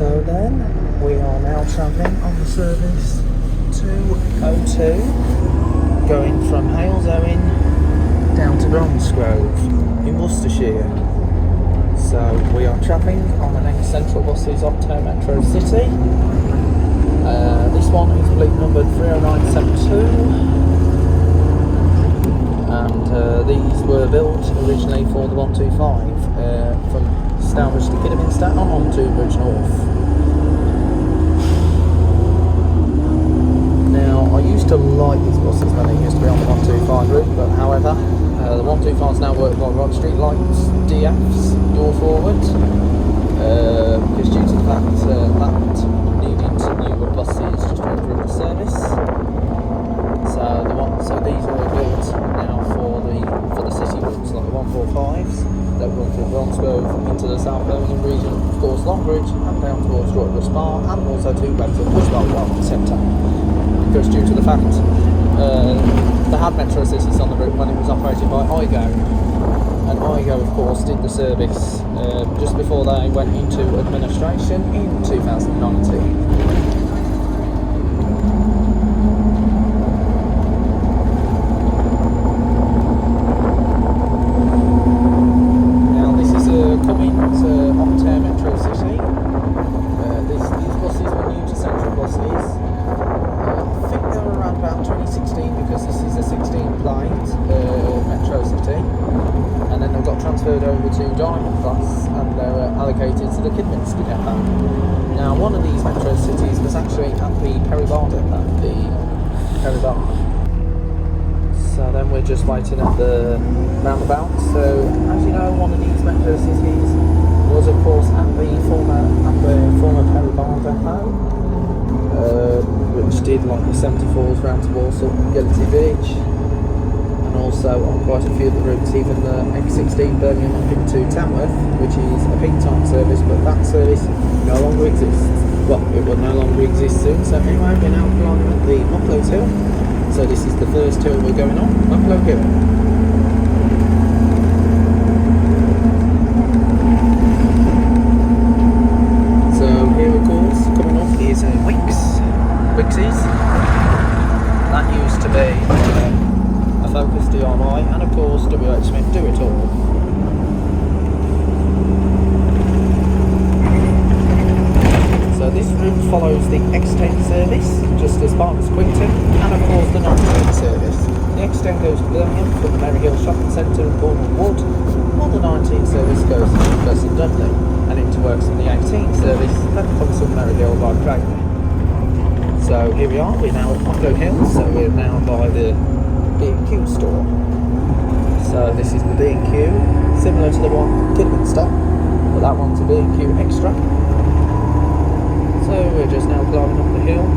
So then, we are now travelling on the service to O2, going from Halesowen down to Bromsgrove in Worcestershire. So we are travelling on the next Central Buses Optare Metro City. This one is fleet numbered 30972, and these were built originally for the 125 from Stourbridge to Kidderminster and on to Bridge North. Now, I used to like these buses when they used to be on the 125 route, but however, the 125s now work by Rod Street Lights, DFs, door forward, because due to the fact that needing to newer buses just to improve the service. So these are built now for the city routes, like the 145s that run through Bromsgrove into the South Birmingham region, of course Longbridge, and down towards Droitwich Spa, and also to Wrexham as well, centre. Because due to the fact they had Metro Cities on the route when it was operated by IGO, and IGO of course did the service just before they went into administration in 2019. Optare Metro City. These buses were new to Central Buses. I think they were around about 2016 because this is a 16 plate Metro City, and then they got transferred over to Diamond Class and they were allocated to the Kidderminster depot. Now one of these Metro Cities was actually at the Perry Bar depot, the Perry Bar. So then we're just waiting at the roundabout. So as you know, one of these Metro Cities was of course at the former Perry Bar depot, which did like the 74s round to Walsall and Gillety Village, and also on quite a few of the routes, even the X16 Birmingham up into Tamworth, which is a peak time service, but that service no longer exists. Well, it will no longer exist soon. So anyway, we're now climbing the Mucklows Hill. So this is the first hill we're going on, Mucklow Hill. Is Wickes. That used to be a Focus DIY, and of course WH Smith Do It All. So this route follows the X10 service, just as far as Quinton, and of course the 19 service. The X10 goes to Birmingham from the Maryhill Shopping Centre in Bournemouth Wood, while the 19 service goes to Preston Dudley, and into works in the 18 service that comes from Maryhill by Craigmore. So here we are, we're now at Mucklow Hill, so we're now by the B&Q store. So this is the B&Q, similar to the one at Kidderminster, but that one's a B&Q Extra. So we're just now climbing up the hill.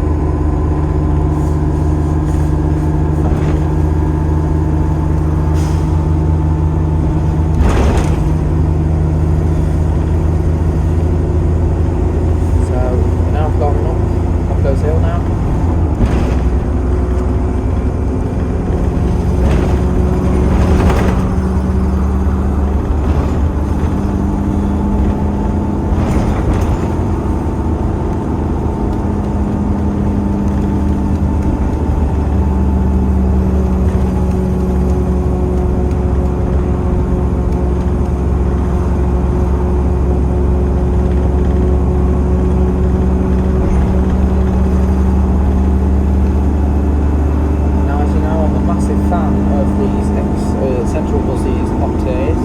Hill now. Central Buses Optares,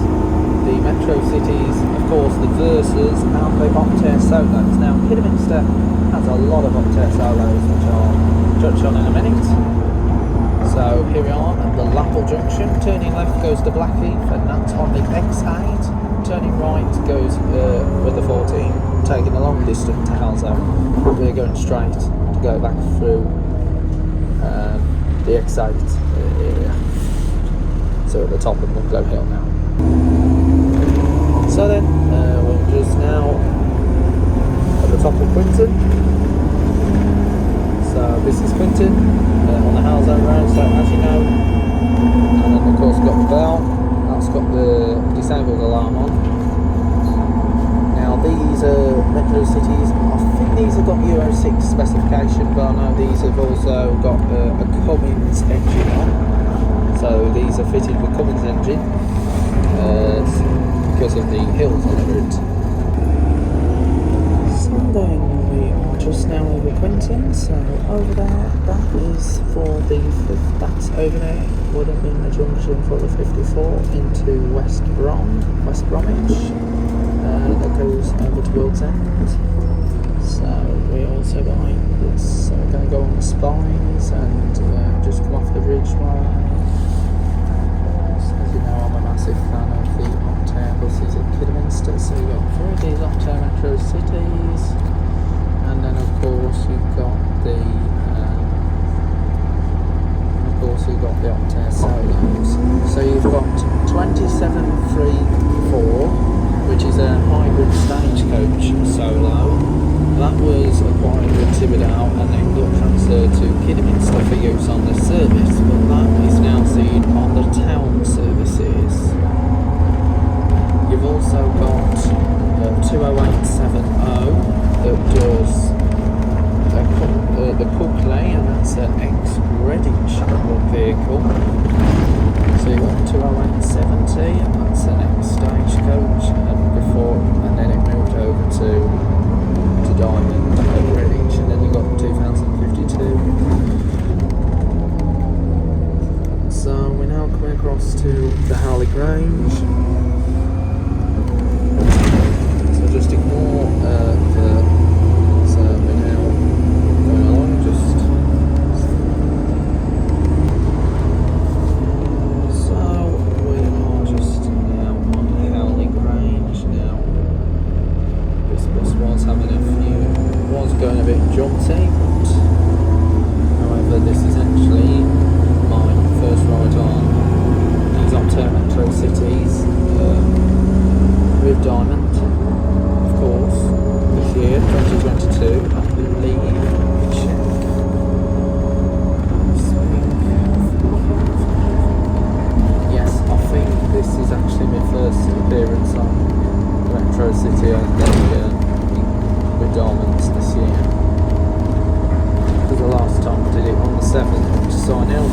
the Metro Cities, of course the Versas, and the Optare Solos. Now Kidderminster has a lot of Optare Solos, which I'll touch on in a minute. So here we are at the Lappel Junction. Turning left goes to Blackheath, and that's on the X8. Turning right goes with the 14, taking a long distance to Halesowen. But we're going straight to go back through the X8 area. So at the top of Mucklow Hill now. So then, we're just now at the top of Quinton. So this is Quinton on the Halesowen Road, so as you know. And then of course got the bell, that's got the disabled alarm on. Now these Metro Cities are specification, but I know these have also got a Cummins engine on. So these are fitted with Cummins engine because of the hills on the route. So then we are just now over Quinton, so over there, that is for the that's over there would have been the junction for the 54 into West Bromwich, that goes over to World's End. So we also got this, so we're going to go on the spines and just come off the ridgeway. As you know, I'm a massive fan of the Optare buses at Kidderminster, so you've got 3 of these Optare Metro Cities, and then of course you've got the Optare Solos. So you've got 2734, which is a hybrid stagecoach solo. That was acquired with Thibodeau and then got transferred to Kidderminster for use on the service, but that is now seen on the town services. You've also got 20870 that does the Cookley, and that's an ex-Redditch vehicle. So you've got 20870, and that's an ex-stagecoach, and then it moved over to Diamond at Redditch, and then you've got 2052. So we're now coming across to the Howley Grange. So just ignore so we're now going along, so we are just now on Howley Grange now. This bus was going a bit jaunty, but however this is actually my first ride on these Optare Metro Cities with Diamond, of course, this year, 2022, I believe. Yes, I think this is actually my first appearance on Metro City with Diamonds this year, because the last time I did it on the 7th to Sign Hill.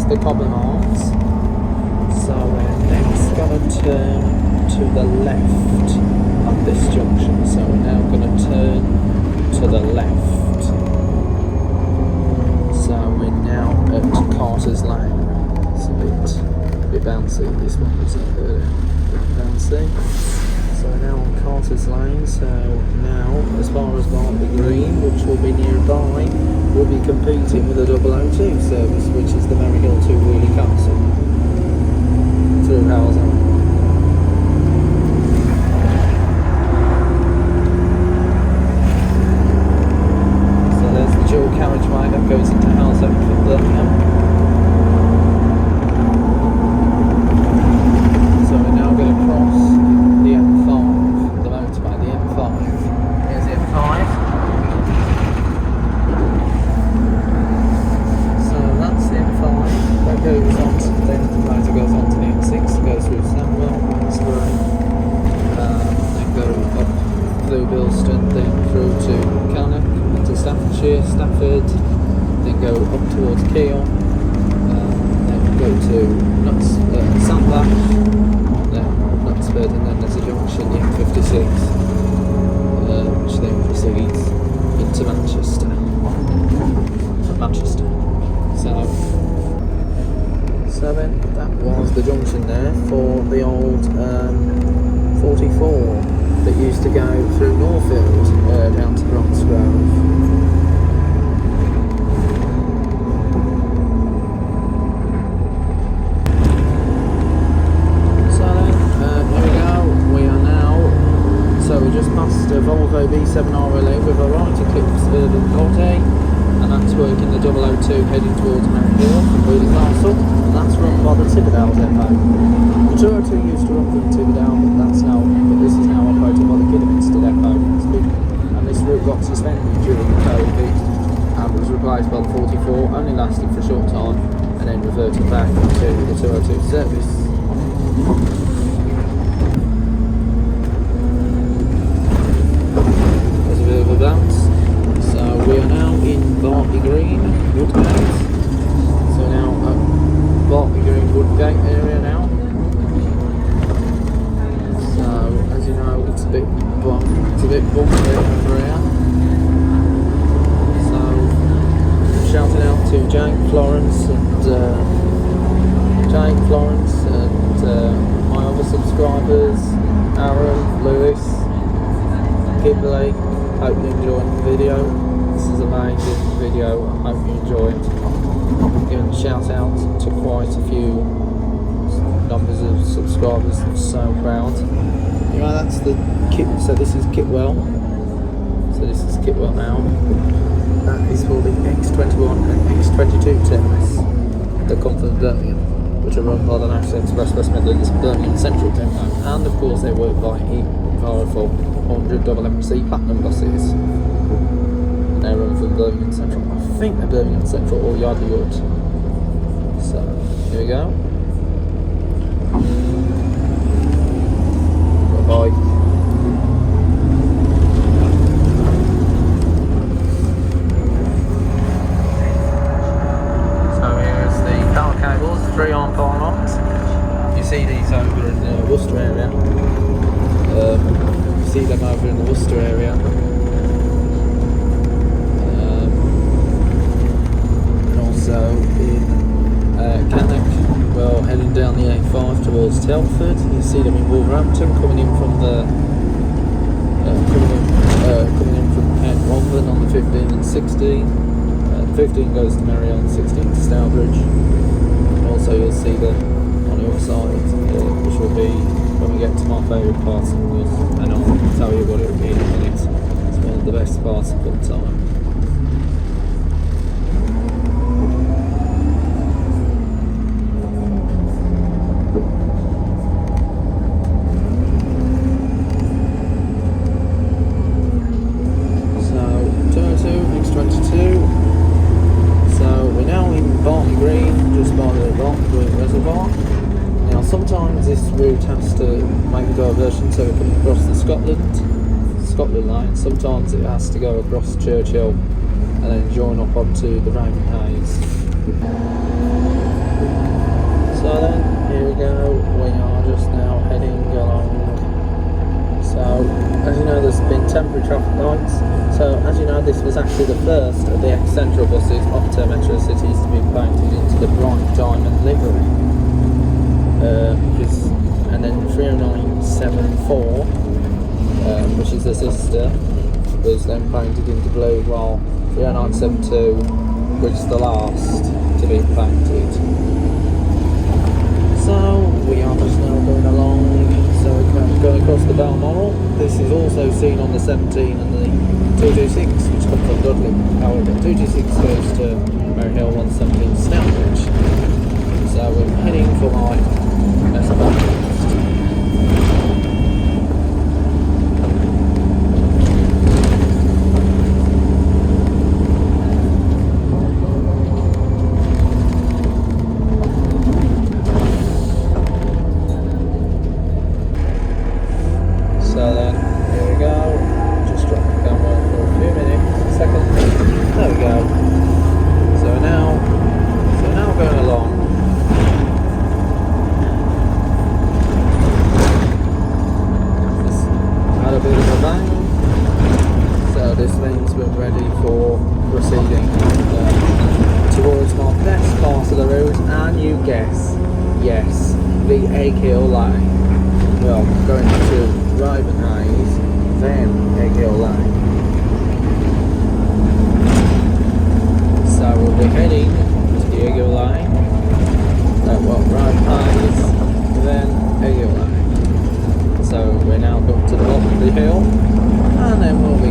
The Cobham Arms. So we're next going to turn to the left at this junction. So we're now going to turn to the left. So we're now at Carter's Lane. It's a bit bouncy. This one was a bit bouncy. So we're now on Carter's Lane. So now, as far as Bartley Green, which will be nearby, we'll be competing with a 002 service, which is the Maryhill to Wheelie Castle through Howells. So there's the dual carriageway that goes into Howells from Birmingham. So we're now going to cross the M5, the motorway, the M5. Here's the M5. That goes on to then goes on to the M6, goes through Samwell, Mansbury, then go up through Bilston, then through to Cannock, into Staffordshire, Stafford, then go up towards Keele, then go to Sandlash, then Knutsford, and then there's a junction, the M56, which then proceeds into Manchester. So then that was the junction there for the old 44 that used to go through Norfield down to Bromsgrove. So then, here we go, we are now B7RLA with a right Eclipse Urban Corte, and that's working the 002 heading towards Merry Hill from Wheeling Castle, and that's run by the Tibberdale depot. The 202 used to run from Tibberdale, but this is now operated by the Kidderminster depot. And this route got suspended during the COVID and was replaced by the 44, only lasted for a short time, and then reverted back to the 202 service. Bounce. So we are now in Bartley Green, Woodgate. So now at Bartley Green, Woodgate area now. So as you know, it's a bit bumpy over here. So shouting out to Jake Florence and my other subscribers, Aaron, Lewis, Kimberley. Hope you enjoyed the video. This is an amazing video. I hope you enjoyed. Giving a shout out to quite a few numbers of subscribers. I'm so proud. Anyway, that's the kit. So this is Kitwell. Now. That is for the X21 and X22 terminus that come from Birmingham, which are run by the National Express West Midlands Birmingham Central Depot, and of course they work by powerful 100 MMC Platinum buses. And they run from Birmingham Central. I think they're Birmingham Central or Yardley Wood. So here we go. Bye. So here's the power cables, 3-arm power lines. You see these over in the Worcester area. See them over in the Worcester area, and also in Cannock. Well, heading down the A5 towards Telford. You see them in Wolverhampton, coming in from Kent Romford on the 15 and 16. 15 goes to Merry Hill and 16 to Stourbridge. And also you'll see them on the other side, which will be when we get to my favourite parts of the woods, and I'll tell you what it will be in a minute. It's one of the best parts of the time. So 202, X22. So we're now in Bartley Green, just by the Bartley Green Reservoir. Now sometimes this route has to make a diversion so it comes across the Scotland line. Sometimes it has to go across Churchill and then join up onto the Raven Hayes. So then, here we go, we are just now heading along. So, as you know, there's been temporary traffic lights. So, as you know, this was actually the first of the ex-Central buses up to Metro Cities to be painted into the bright diamond livery. And then 30974, which is the sister, was then painted into blue, while 30972 was the last to be painted. So we are just now going along, so we're going across the Balmoral. This is also seen on the 17 and the 226, which come from Dudley. However, 226 goes to Merry Hill, 117 Stourbridge. So we're heading for my next one. So then, here we go, just dropping down for a few minutes, seconds, there we go. So now going along. Just had a bit of a bang, so this means we're ready for proceeding towards my best part of the route, and you guess, yes, the Egg Hill Line. Well, going to Raven Hayes, then Egg Hill Lane. So we'll be heading to the Egg Hill Lane, Raven Hayes, then Egg Hill Lane. So we're now up to the bottom of the hill, and then we'll be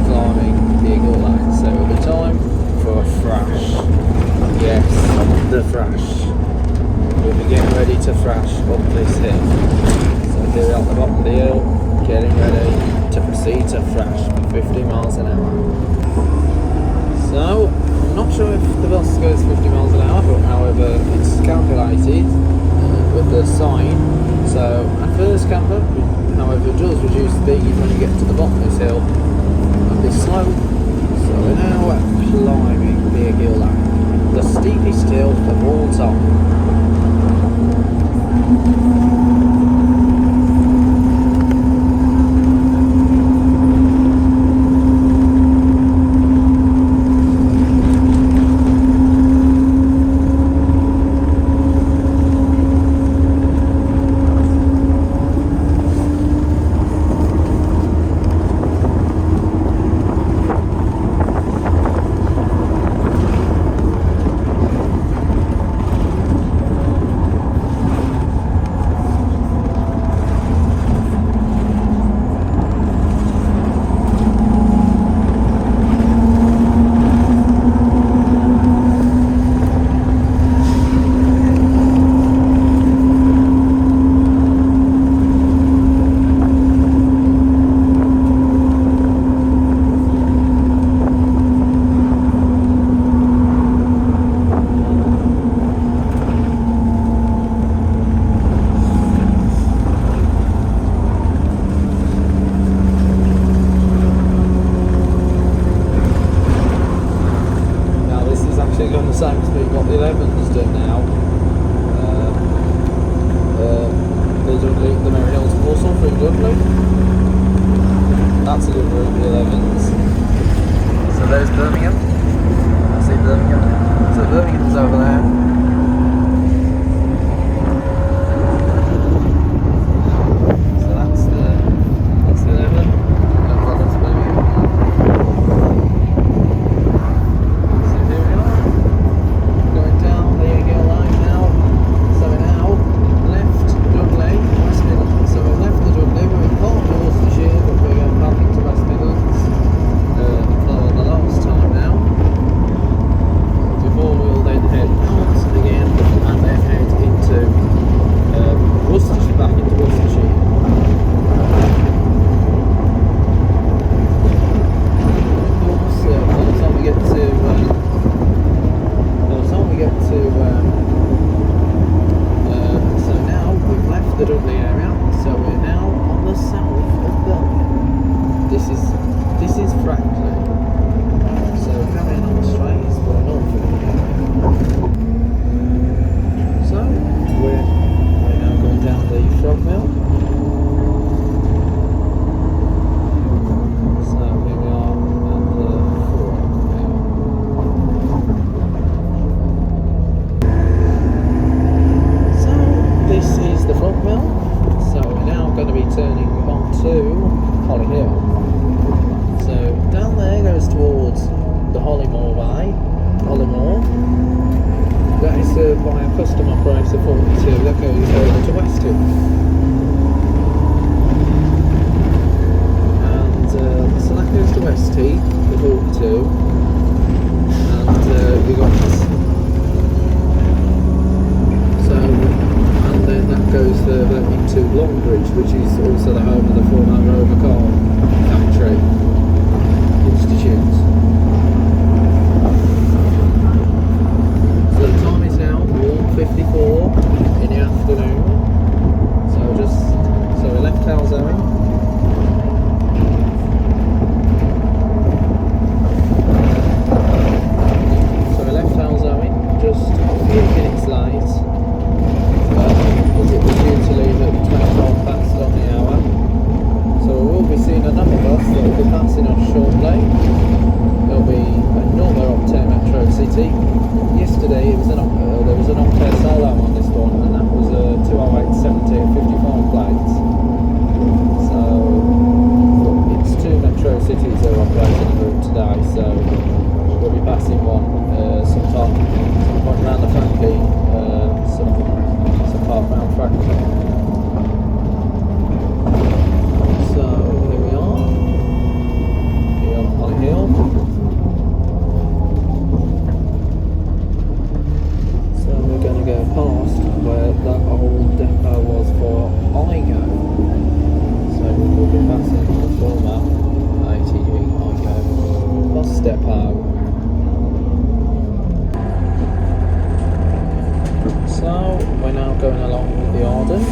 ready to thrash up this hill. So here at the bottom of the hill, getting ready to proceed to thrash 50 miles an hour. So, I'm not sure if the bus goes 50 miles an hour, but however, it's calculated with the sign. So, at first camper, however, it does reduce speed when you get to the bottom of this hill and this slope. So we're now climbing Beer Gill Lane, the steepest hill of all time. Going the same speed what the 11s do now. The Merry Hills of Walsall through Dudley. That's a good route, the 11s. So there's Birmingham. I see Birmingham. So Birmingham's over there. By a custom operator 42 that goes over to West Hill, and so that goes to West Hill, the 42, and we got this. So, and then that goes further into Longbridge, which is also the home of the former Rover Car Factory Institute. So the time is now 1:54 in the afternoon. So we left Halzone. Just a few minutes late. As it was due to leave at 12 past on the hour. So we will be seeing another bus that will be passing us shortly. There'll be another Optare Metro City. Yesterday it was there was an Optare Solo on this one, and that was a 20870 55 plates. So it's two Metro Cities that are operating the route today, so we'll be passing one sometime around the Frankie, some part around Frankie. So here we are on Holly Hill. So we're going to go past where that old depot was for IGO. So we will be passing the former ATG IGO bus depot. So we're now going along with the Arden.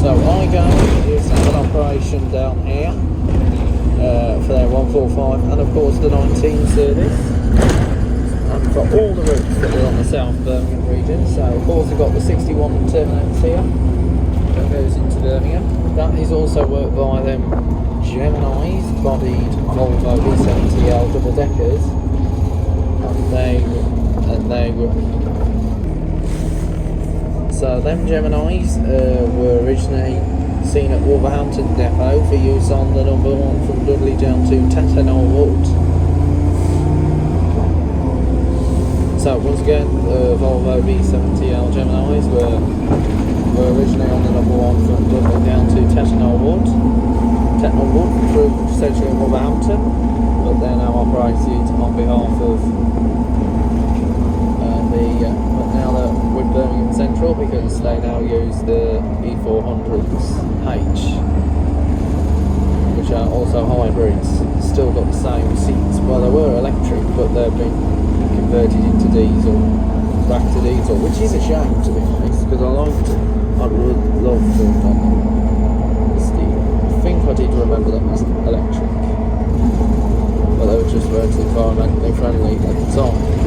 So IGO is an operation down here for their 145 and of course the 19 service, and for all the routes that are on the South Birmingham region. So of course we've got the 61 terminus here that goes into Birmingham. That is also worked by them Gemini's bodied Volvo V70L double deckers, so them Geminis were originally seen at Wolverhampton Depot for use on the number 1 from Dudley down to Tattenhall Wood. So once again, the Volvo V70L Geminis were originally on the number 1 from Dudley down to Tattenhall Wood through essentially Wolverhampton, but they're now operated on behalf of but now they're with Birmingham Central because they now use the E400H, which are also hybrids. Still got the same seats. Well, they were electric, but they've been converted into diesel, back to diesel, which is a shame to be honest, because I would love to have done them. I think I did remember that was electric, but they were just very environmentally friendly at the time.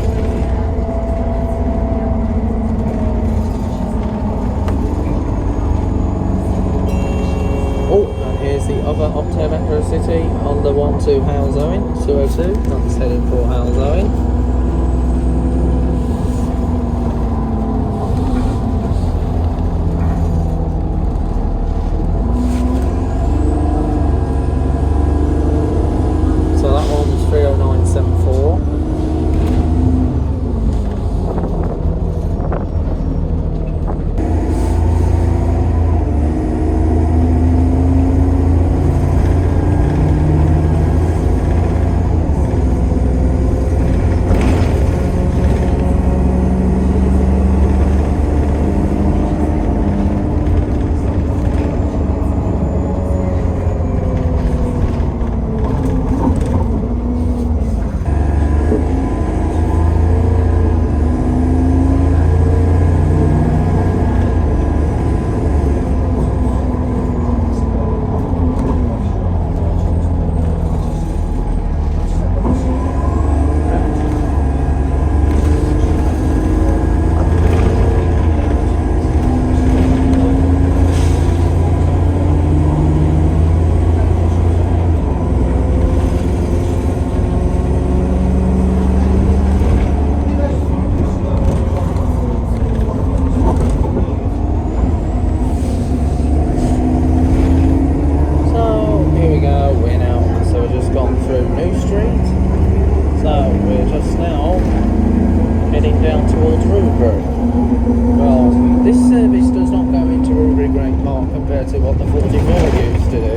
The other Optare Metro City on the 1 to Halesowen, 202, that's heading for Halesowen. So that one's 30974. To what the 44 used to do,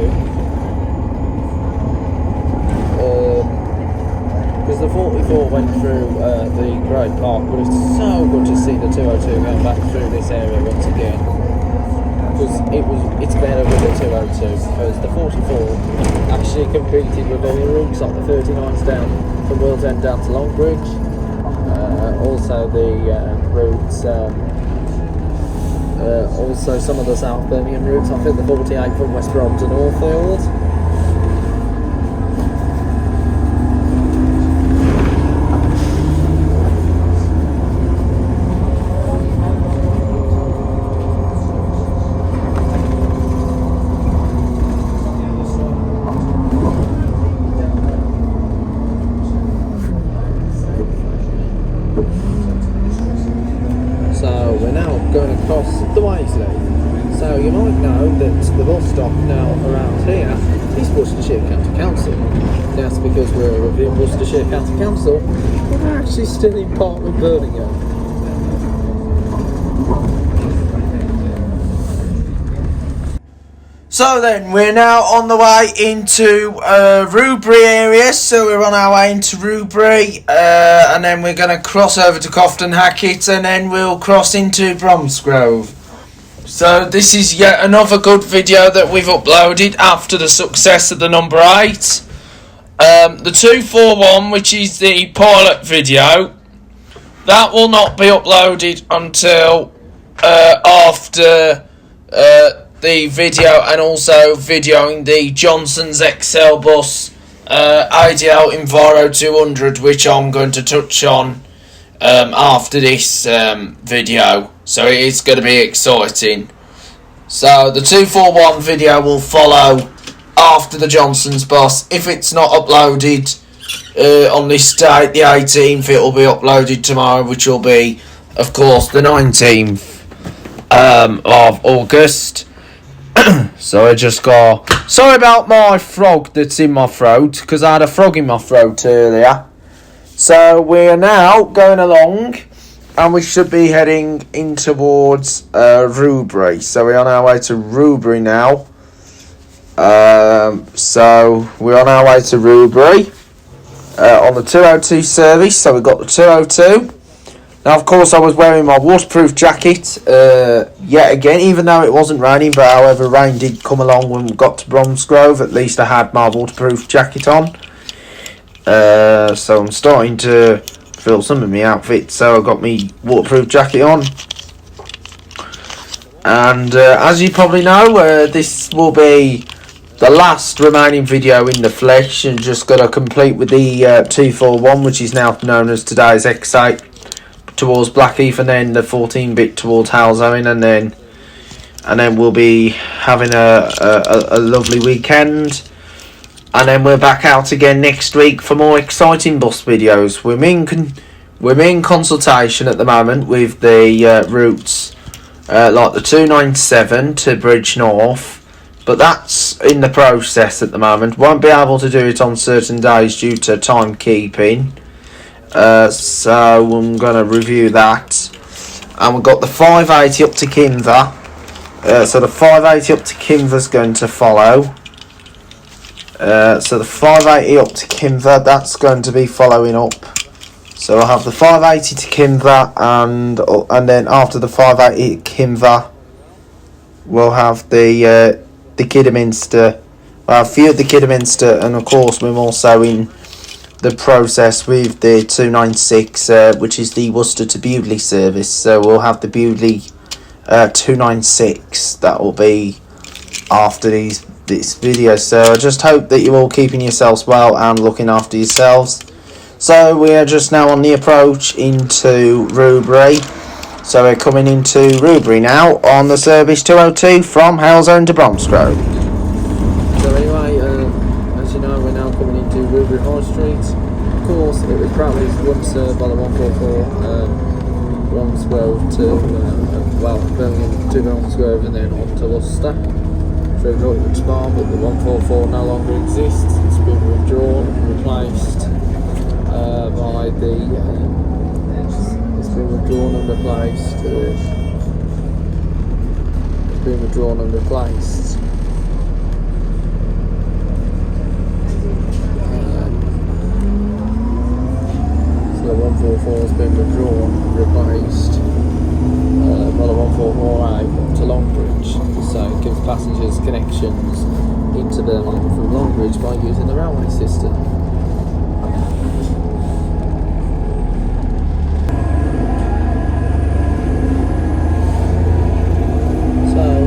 because the 44 went through the Great Park, but it's so good to see the 202 going back through this area once again, because it's better with the 202, because the 44 actually competed with all the routes like the 39s down from World's End down to Longbridge, also the routes. Also some of the South Birmingham routes, I think the 48 from West Brom to Northfield. So we're now going across the Wazeley. So you might know that the bus stop now around here is Worcestershire County Council. That's because we're reviewing Worcestershire County Council, but we're actually still in part with Birmingham. So then, we're now on the way into Rubery area, so we're on our way into Rubery, and then we're going to cross over to Cofton Hackett, and then we'll cross into Bromsgrove. So this is yet another good video that we've uploaded after the success of the number 8. The 241, which is the pilot video, that will not be uploaded until after the video, and also videoing the Johnson's XL bus IDL Enviro 200, which I'm going to touch on after this video. So it is going to be exciting. So the 241 video will follow after the Johnson's bus. If it's not uploaded on this date, the 18th, it will be uploaded tomorrow, which will be, of course, the 19th of August. So I just got... Sorry about my frog that's in my throat, because I had a frog in my throat earlier. So we're now going along, and we should be heading in towards Rubery. So we're on our way to Rubery now. So we're on our way to Rubery on the 202 service. So we've got the 202. Now, of course, I was wearing my waterproof jacket yet again, even though it wasn't raining. But however, rain did come along when we got to Bromsgrove. At least I had my waterproof jacket on. So I'm starting to feel some of my outfit. So I got my waterproof jacket on. And as you probably know, this will be the last remaining video in the flesh, and just got to complete with the 241, which is now known as today's X8 towards Blackheath, and then the 14-bit towards Halesowen, and then we'll be having a lovely weekend, and then we're back out again next week for more exciting bus videos. We're in consultation at the moment with the routes like the 297 to Bridge North, but that's in the process at the moment. Won't be able to do it on certain days due to timekeeping. So I'm going to review that. And we've got the 580 up to Kinver. So the 580 up to Kinver is going to follow. So the 580 up to Kinver, that's going to be following up. So I'll have the 580 to Kinver, and then after the 580 to Kinver, we'll have the Kidderminster. Well, a few of the Kidderminster, and of course we're also in the process with the 296, which is the Worcester to Bewdley service. So we'll have the Bewdley 296. That will be after this video. So I just hope that you're all keeping yourselves well and looking after yourselves. So we are just now on the approach into Rubery. So we're coming into Rubery now on the service 202 from Halesowen to Bromsgrove. So anyway, as you know, we're now coming into Rubery High Street. Of course, it was probably once by the 144 Bromsgrove to Birmingham to Bromsgrove, and then on to Worcester through Droitwich Farm. But the 144 no longer exists. It's been withdrawn and replaced by the. It's been withdrawn and replaced. It's been withdrawn and replaced. So the 144 has been withdrawn and replaced by the 144A to Longbridge. So it gives passengers connections into Birmingham from Longbridge by using the railway system.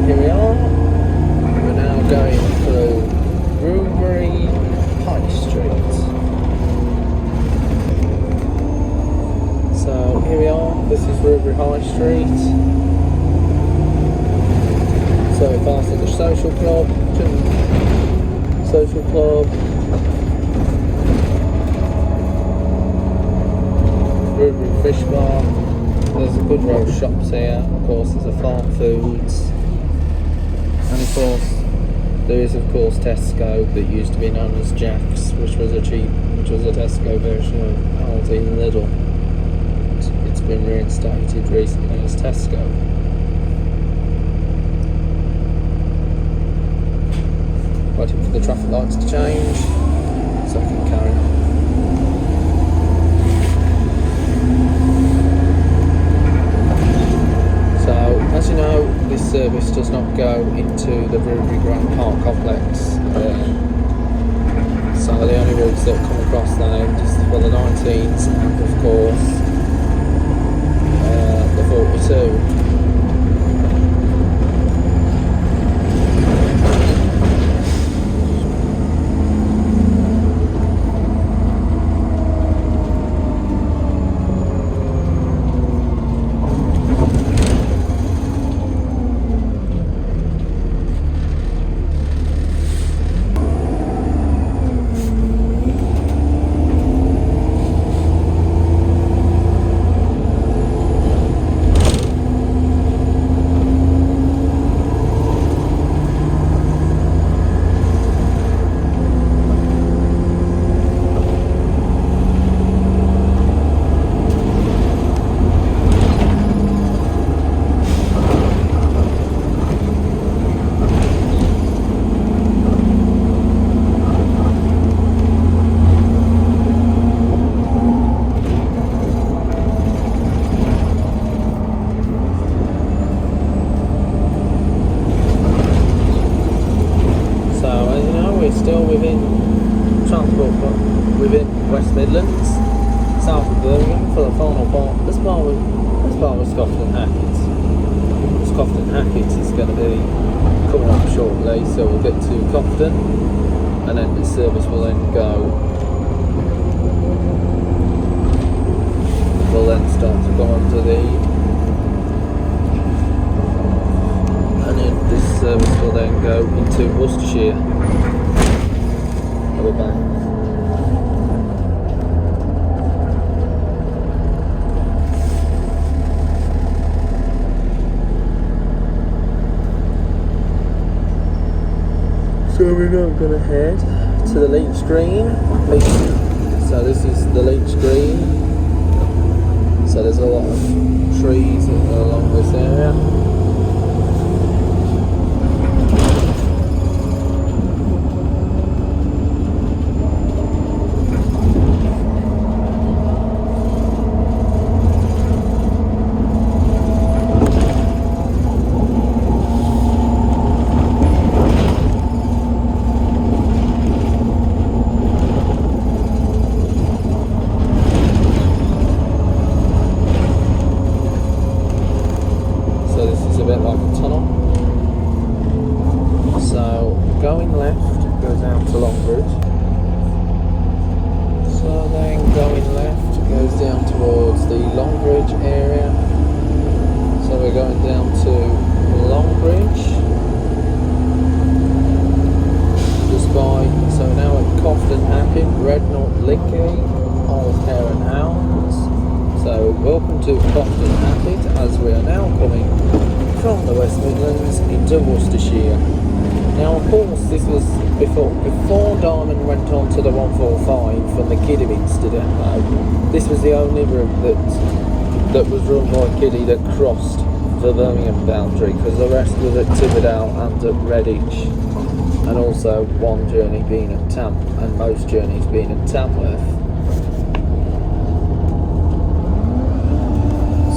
Here we are. We're now going through Rubery High Street. So here we are. This is Rubery High Street. So we pass the Social Club, Rubery Fish Bar. There's a good row of shops here. Of course, there's a Farm Foods. And of course, there is Tesco that used to be known as Jack's, which was a Tesco version of Aldi and Lidl. It's been reinstated recently as Tesco. waiting for the traffic lights to change so I can carry on. So, as you know, this service does not go into the Ruby Grant Park complex. So the only routes that come across that is for the 19s and of course the 42. Still within transport, but within West Midlands, south of Birmingham for the final part. This part was Scotland Hackett. Scotland Hackett is going to be coming up shortly, so we'll get to Cofton, and then the service will then go. We'll then start to go on to the, and then this service will then go into Worcestershire. We're back. So we're now going to head to the Leach Green. So this is the Leach Green. So there's a lot of trees along this area. Going left goes out to Longbridge. So then going left goes down towards the Longbridge area. So we're going down to Longbridge. Just by, so now at Cofton Hackett, Redknott Lickey, Old Hare and Hounds. So welcome to Cofton Hackett as we are now coming from the West Midlands into Worcestershire. Now, of course, this was before Diamond went on to the 145 from the Kidderminster depot. This was the only route that was run by Kiddie that crossed the Birmingham boundary, because the rest was at Tibberdale and at Redditch, and also one journey being at Tamworth, and most journeys being at Tamworth.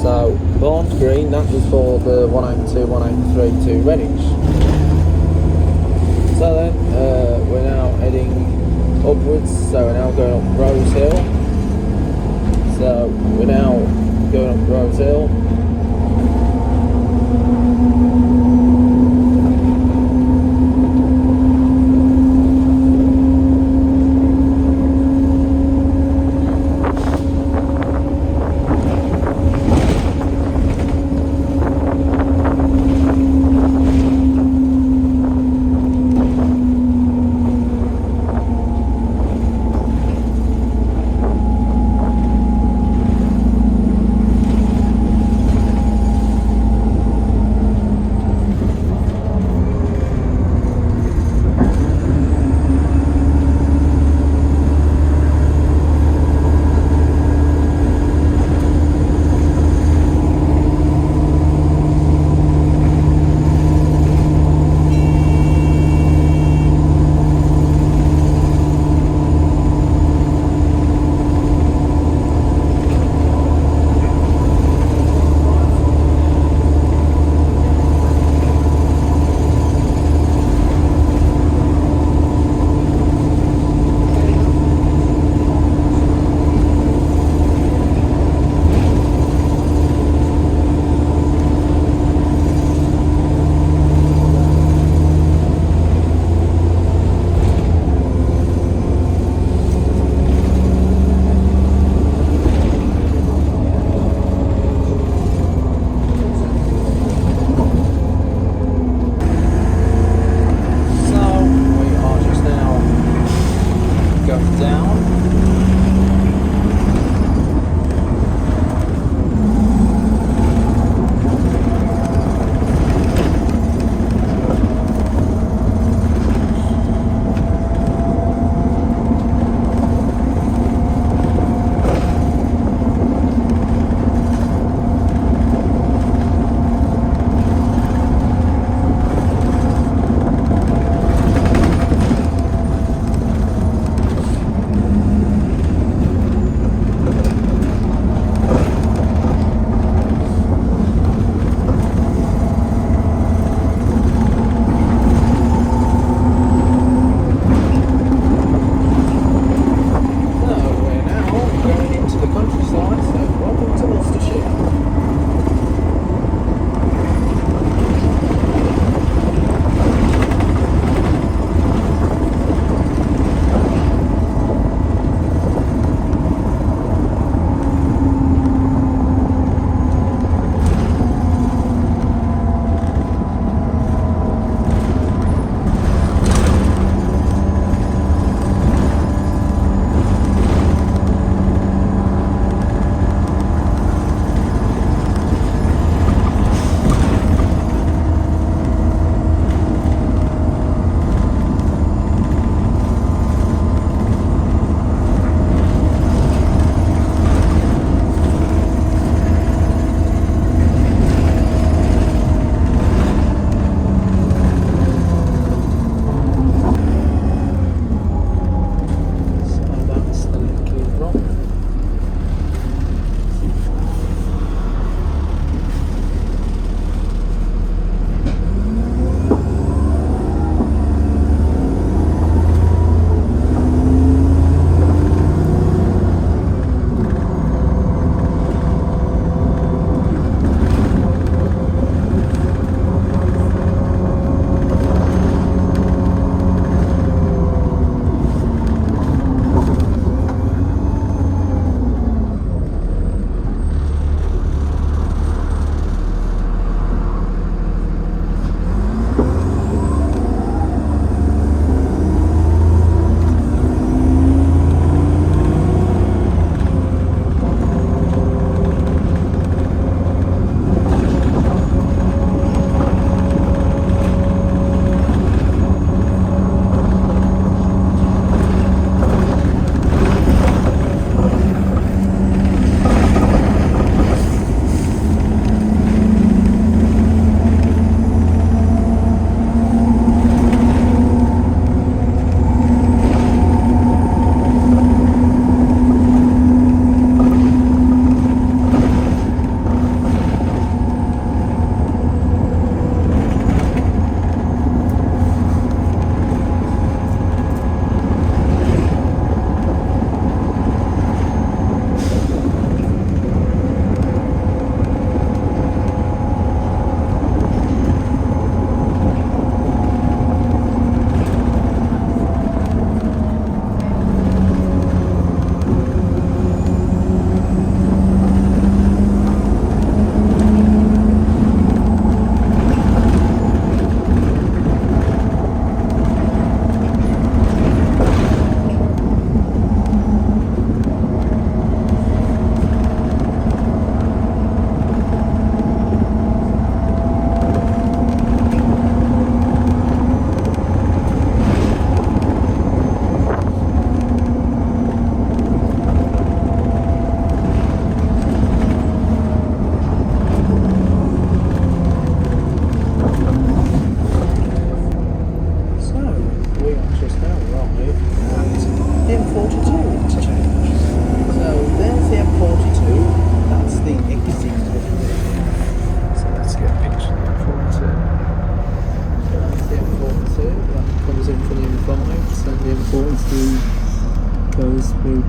So, Barnes Green, that was for the 182, 183 to Redditch. So then, we're now heading upwards, so we're now going up Rose Hill. So, we're now going up Rose Hill.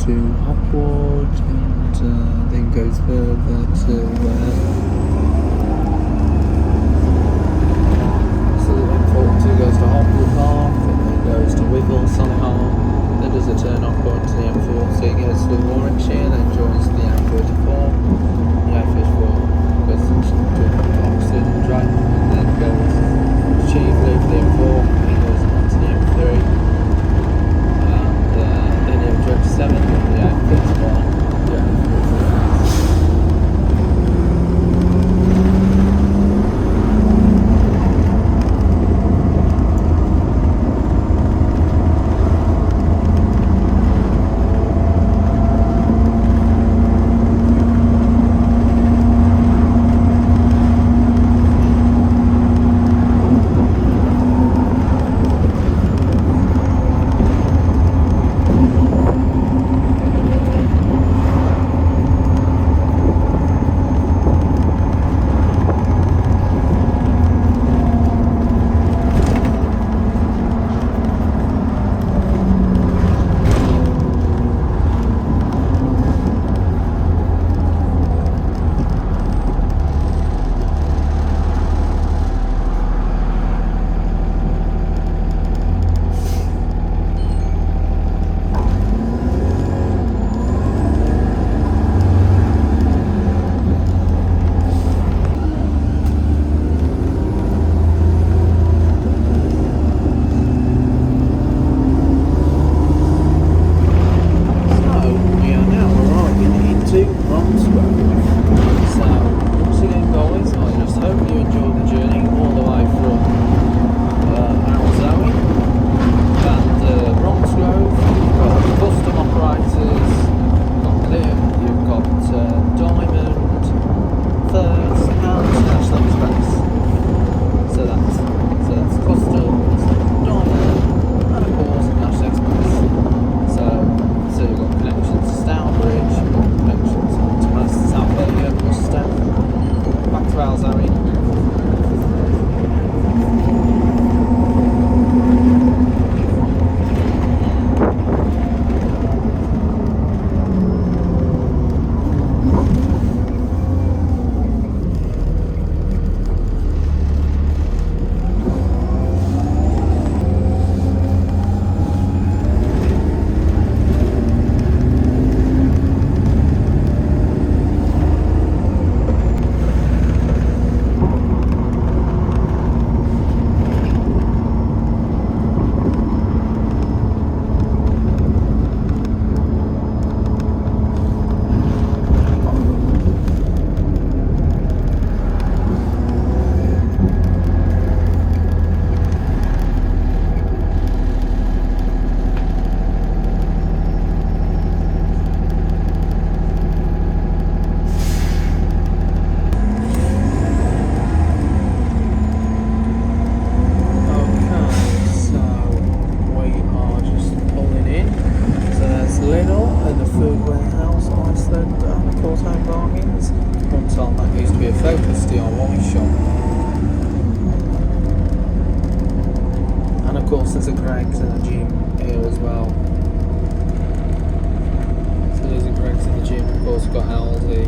to Hopwood and then goes further to so the M42 goes to Hopwood Park and then goes to Wiggle, Solihull, then does a turn off going to the M40, goes through Warwickshire, then joins the M34, the M54 goes to Oxford and Drayton, and then goes to Cheveley for the M4, then goes on to the M3, and then the M27, the M51, the M44. course there's a Greggs and a gym here as well. So there's a Greggs and a gym, of course we've got Aldi.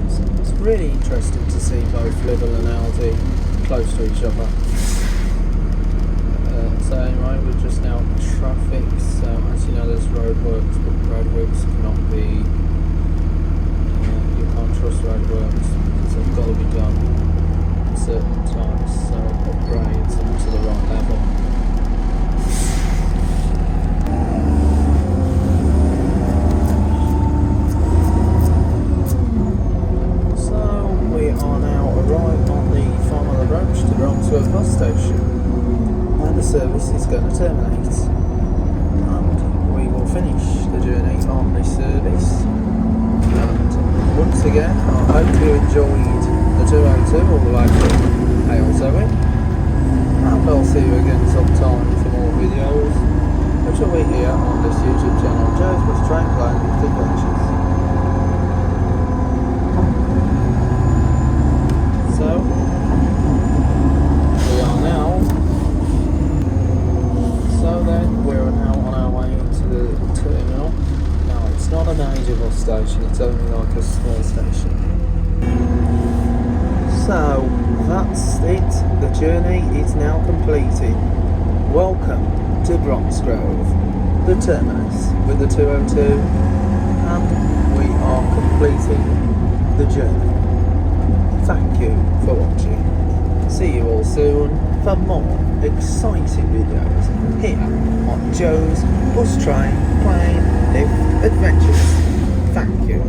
So it's really interesting to see both Lidl and Aldi close to each other. So anyway, we're just now in traffic, so as you know there's roadworks, but roadworks cannot be, you can't trust roadworks, so they've got to be done at certain times, so upgrades them to the right level. So we are now arrived on the Farnborough approach to the Romsworth bus station. And the service is going to terminate, and we will finish the journey on this service. And once again, I hope you enjoyed the 202 all the way from Aylesbury, and I'll see you again sometime for more videos, which will be here on this YouTube channel, Joe's Bus Train Plan Adventures. So we are now. So then we're now on our way to the terminal. So that's it, the journey is now completed. Welcome to Bromsgrove, the terminus with the 202, and we are completing the journey. Thank you for watching. See you all soon for more exciting videos here on Joe's Bus Train Plane Lift Adventures. Thank you.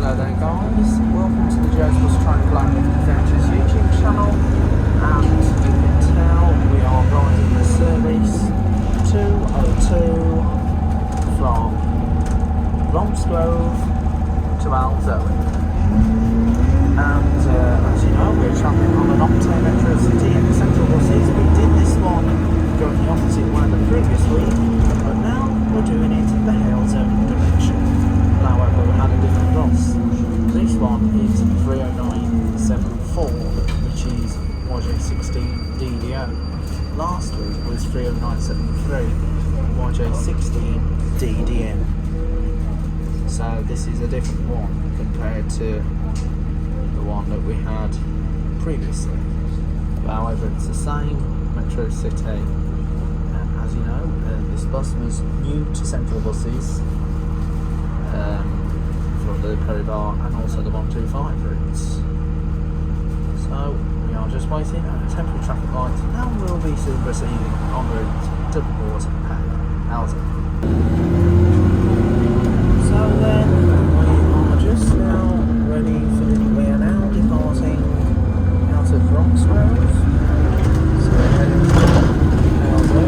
Hello there guys, welcome to the Joe's Bus Train Plane Lift Adventures YouTube channel, and you can tell we are riding the service 202 from Bromsgrove to Alzoe. And as you know, we're travelling on an Optare Metro City and Central buses. We did this one going the opposite way the previous week, but now we're doing it the Halesome direction. However, we had a different bus. This one is 30974, which is YJ16 DDO. Last week was 30973, YJ16 DDM. So this is a different one compared to the one that we had previously. However, it's the same Metro City, and as you know, this bus was new to Central buses from the Peribar and also the 125 routes. So we are just waiting at a temporary traffic light, and we'll be soon proceeding en route to Port Alzoe. So then we are just now ready for we are now departing out of Bromsgrove. So we're heading to Alzoe.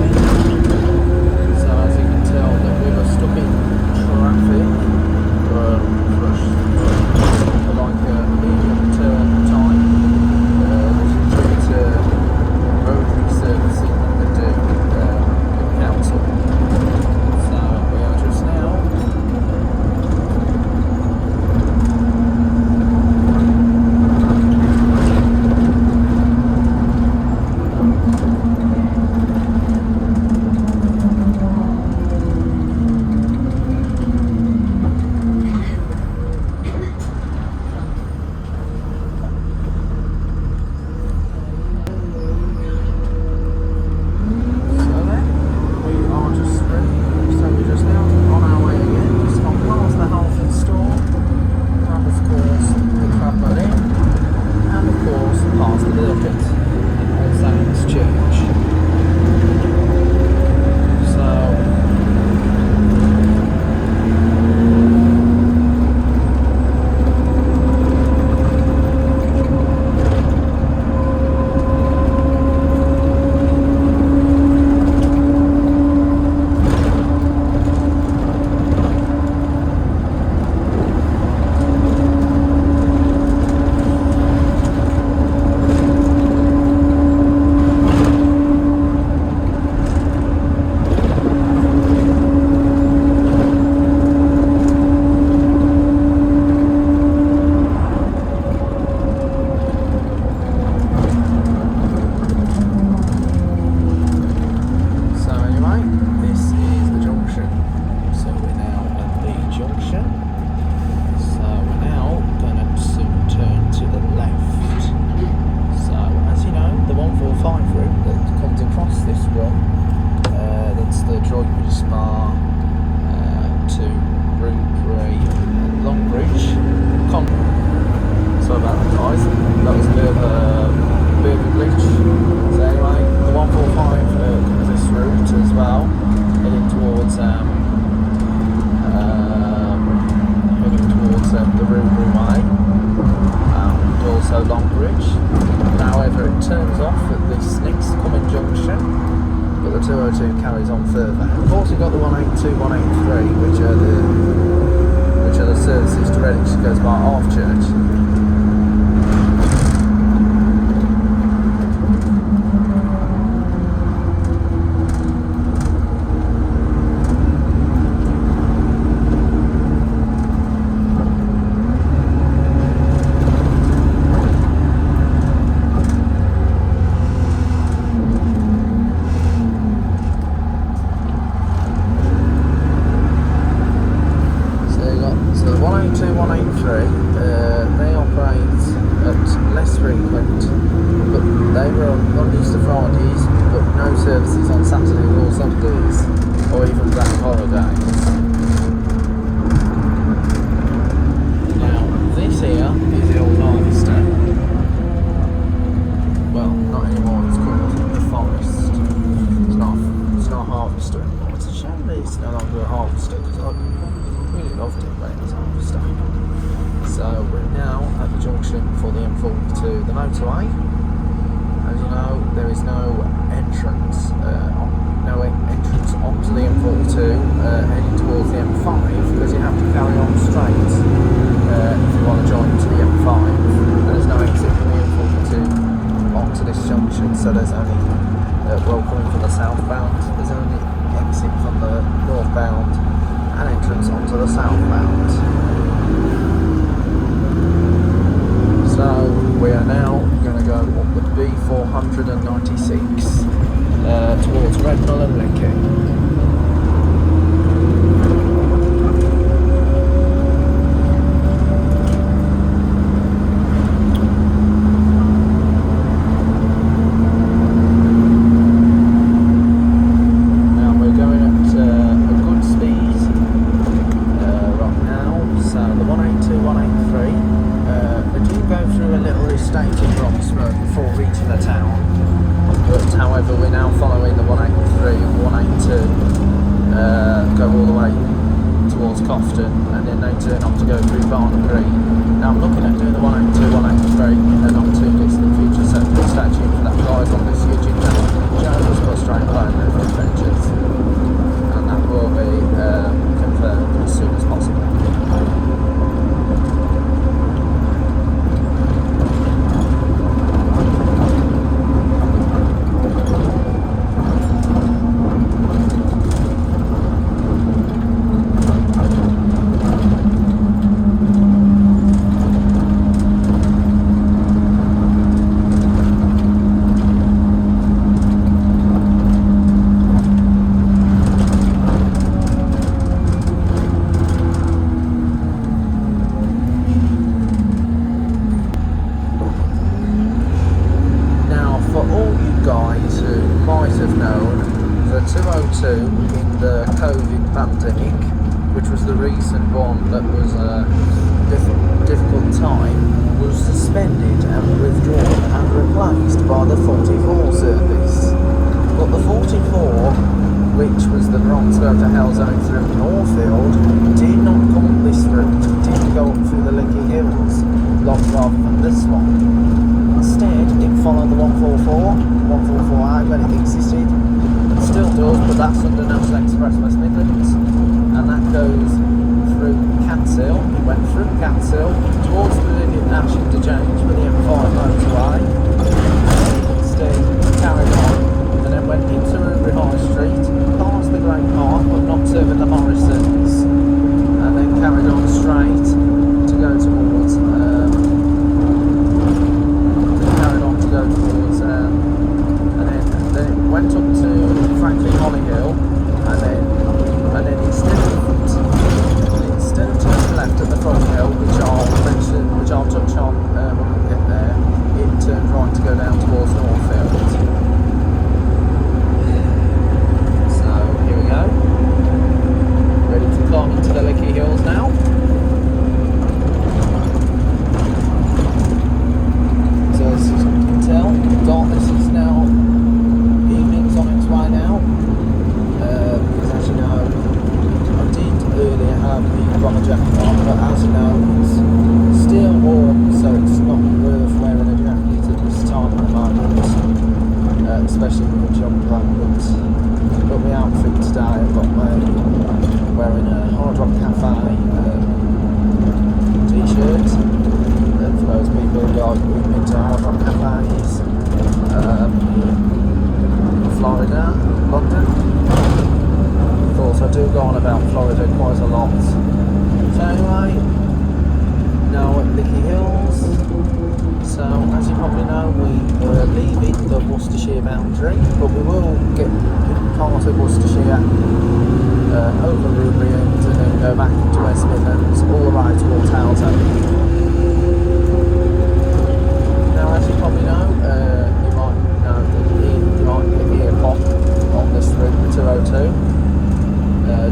So as you can tell that we were stuck in traffic for like a medium term time. This is due to road resurfacing that they do with the council. So we are just now carries on further. Of course, you've got the 182, 183, which are the services to Redditch that goes by Halfchurch. So 182, 183, stop. So we're now at the junction for the M42, the motorway. As you know, there is no entrance onto the M42 heading towards the M5 because you have to carry on straight if you want to join to the M5. And there's no exit from the M42 onto this junction, so there's only coming from the southbound. There's only exit from the northbound and entrance onto the southbound. So we are now going to go up the B496 towards Redmond and Licky. However, we're now following the 183 and 182 go all the way towards Cofton, and then they turn off to go through Barnard Green. Now I'm looking at doing the 182, 183 in the not too distant future, so stay tuned for that guys on this YouTube channel, Joe's Bus Train Home Adventures, and that will be confirmed as soon as possible. Guys who might have known the 202 in the COVID pandemic, which was the recent one that was a difficult time, was suspended and withdrawn and replaced by the 44 service. But the 44, which was the Bronsberg to Hellzone through Northfield, did not come up this route. It didn't go up through the Licky Hills, rather than this one. Instead, it followed the 144I when it existed. It still does, but that's under National Express West Midlands. And that goes through Catsill. It went through Catsill towards the Lillian Ash interchange with the M5 motorway. Instead, carried on and then went into Rubery High Street, past the Great Park, but not serving the Morrisons. And then carried on straight to go towards and then it went up to Franklin Hollyhill, and then instead of turning left at the front hill, which I'll touch on when we get there, it turned right to go down towards Northfield. So here we go, ready to climb into the Licky Hills now. So as you can tell, darkness is now, evening's on its way now, because as you know, I did earlier have the bomber jacket on, but as you know, it's still warm, so it's not worth wearing a jacket at this time at the moment, especially with a jumper on. But my outfit today, I've got wearing a Hard Rock Cafe t-shirt. For those people who like moving into Hard Rock Cafes, Florida, London. Of course, I do go on about Florida quite a lot. So anyway, now at Licky Hills. So as you probably know, we are leaving the Worcestershire boundary, but we will get part of Worcestershire over Rubery and then go back into West Midlands all the way towards Hellzone. As you probably know, you might know that you might hear pop on this route, the 202,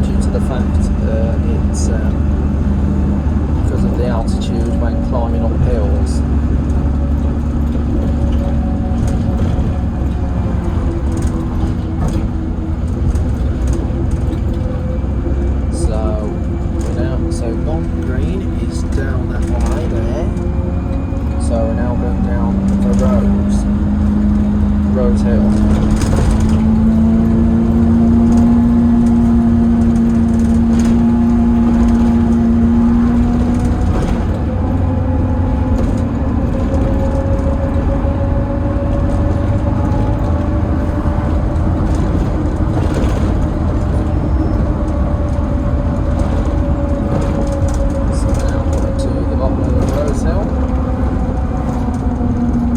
due to the fact it's because of the altitude when climbing up hills. So gone Rose Hill.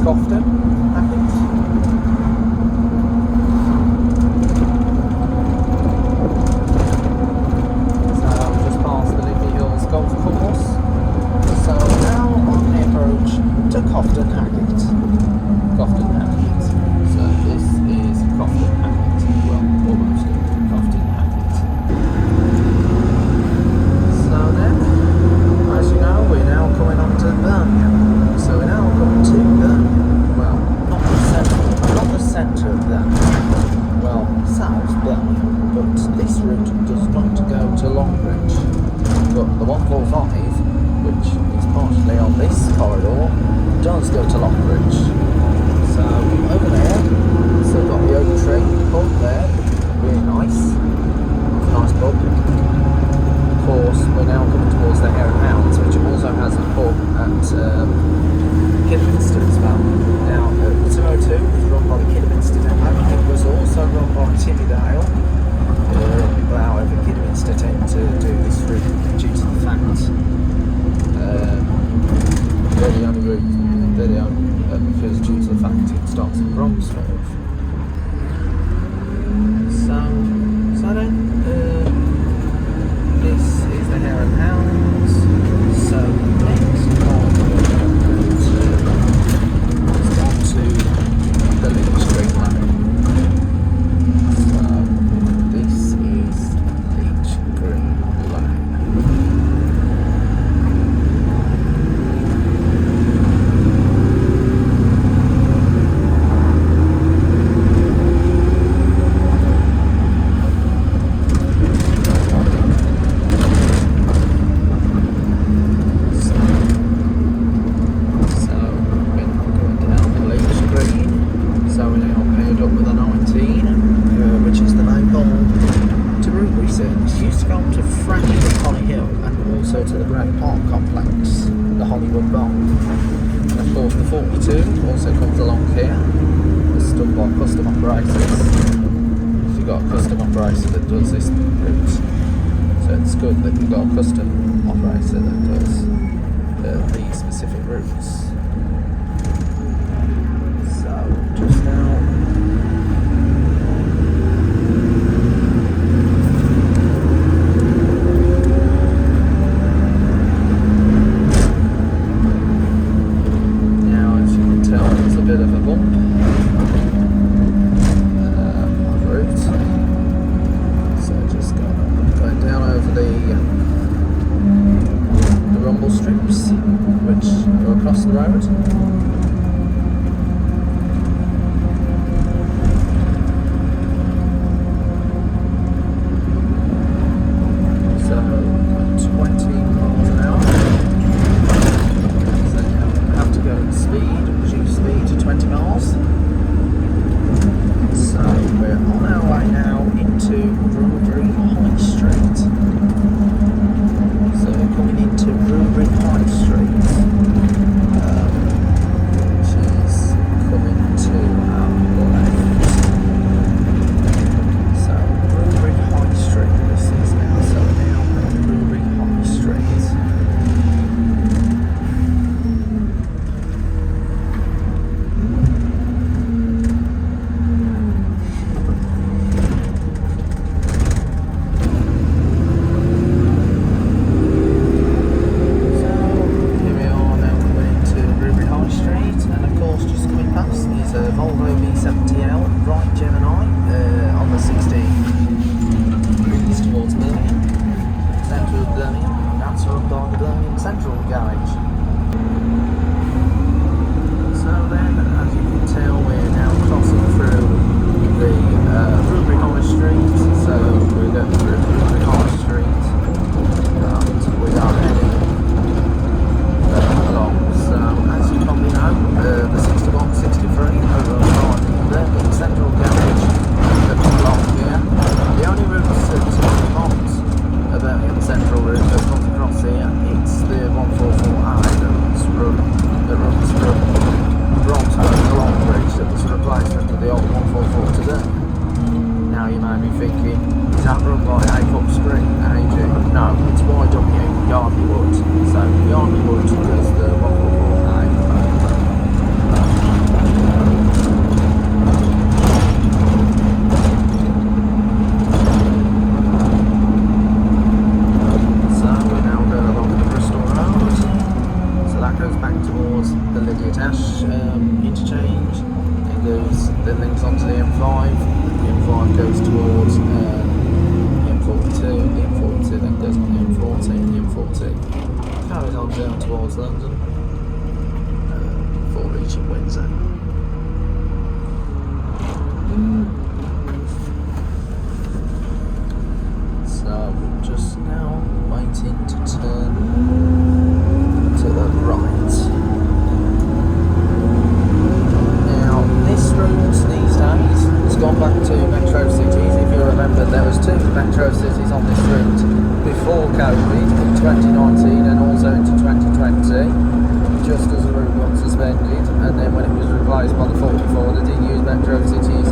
Cofton, I think. So just past the Liffey Hills Golf Course. So now on the approach to Cofton Hackett. Cofton Hackett. So this is Cofton Hackett. Well, almost Cofton Hackett. So then, as you know, we're now coming on to Birmingham. So we're now coming to Birmingham. Well, not the centre of Birmingham. Well, south Birmingham. But this route does not go to Longbridge. But the 145, which is partially on this corridor, does go to Longbridge. So over there, so got the Oak Tree pub there, really nice. Nice pub. Of course, we're now coming towards the Hare and Hounds, which also has a pub at Kidderminster as well. Now, the 202 was run by the Kidderminster Depot. It was also run by Timmydale. But however, Kidderminster tend to do this route due to the fact they're the only route, because due to the fact it starts in Bromsgrove. So then, this is the Hare and Hounds. So next on to the Leach Street Lane. So this is Leach Green Lane. To the Great Park Complex, the Hollywood Bowl. And of course the 42 also comes along here. It's done by custom operators. So you've got a custom operator that does this route. So it's good that you've got a custom operator that does these specific routes. So just now bit of a bump on route, so just going down over the rumble strips which are across the road. So 20 miles an hour, so you have to go at speed, reduce speed to 20 miles. So we're on our way now into Rubery High Street. So we're coming into Rubery High Street, which is coming to our left. So Rubery High Street this is now. So we're now on Rubery High Street. Volvo V70L, right Gemini, on the 16 east towards Birmingham, centre of Birmingham. That's run by the Birmingham Central Garage. So then, as you can tell, we're now crossing through the Rubery High Street. So we're going through Rubery High Street, and we are heading along. So as you probably know, the 61, 63 over on the right there. Great Ash interchange. Then links onto the M5. The M5 goes towards the M42. The M42 then goes on the M40. The M40 carries on down towards London before reaching Windsor. So just now waiting to turn to the right. Now this route these days has gone back to metro cities. If you remember, there was 2 metro cities on this route before COVID in 2019 and also into 2020, just as the route got suspended, and then when it was replaced by the 44, they did use metro cities.